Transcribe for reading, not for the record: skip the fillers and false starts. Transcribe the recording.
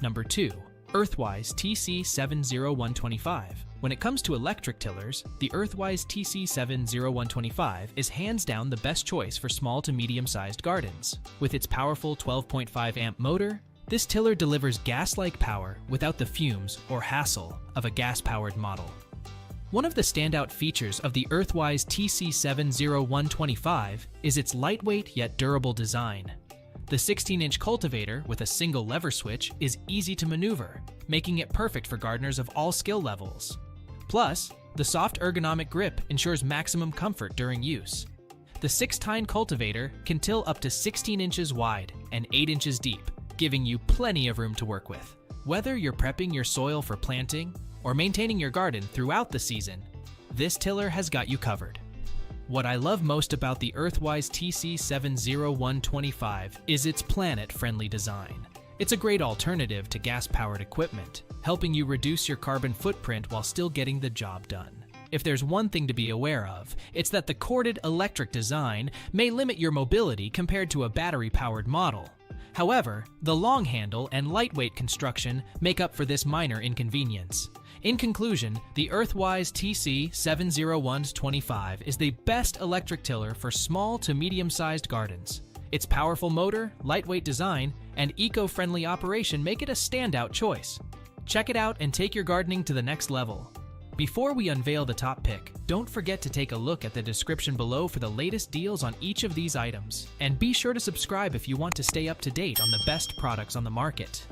Number 2. Earthwise TC70125. When it comes to electric tillers, the Earthwise TC70125 is hands down the best choice for small to medium-sized gardens. With its powerful 12.5 amp motor, this tiller delivers gas-like power without the fumes or hassle of a gas-powered model. One of the standout features of the Earthwise TC70125 is its lightweight yet durable design. The 16-inch cultivator with a single lever switch is easy to maneuver, making it perfect for gardeners of all skill levels. Plus, the soft ergonomic grip ensures maximum comfort during use. The 6-tine cultivator can till up to 16 inches wide and 8 inches deep, giving you plenty of room to work with. Whether you're prepping your soil for planting or maintaining your garden throughout the season, this tiller has got you covered. What I love most about the Earthwise TC70125 is its planet-friendly design. It's a great alternative to gas-powered equipment, helping you reduce your carbon footprint while still getting the job done. If there's one thing to be aware of, it's that the corded electric design may limit your mobility compared to a battery-powered model. However, the long handle and lightweight construction make up for this minor inconvenience. In conclusion, the Earthwise TC70125 is the best electric tiller for small to medium-sized gardens. Its powerful motor, lightweight design, and eco-friendly operation make it a standout choice. Check it out and take your gardening to the next level. Before we unveil the top pick, don't forget to take a look at the description below for the latest deals on each of these items. And be sure to subscribe if you want to stay up to date on the best products on the market.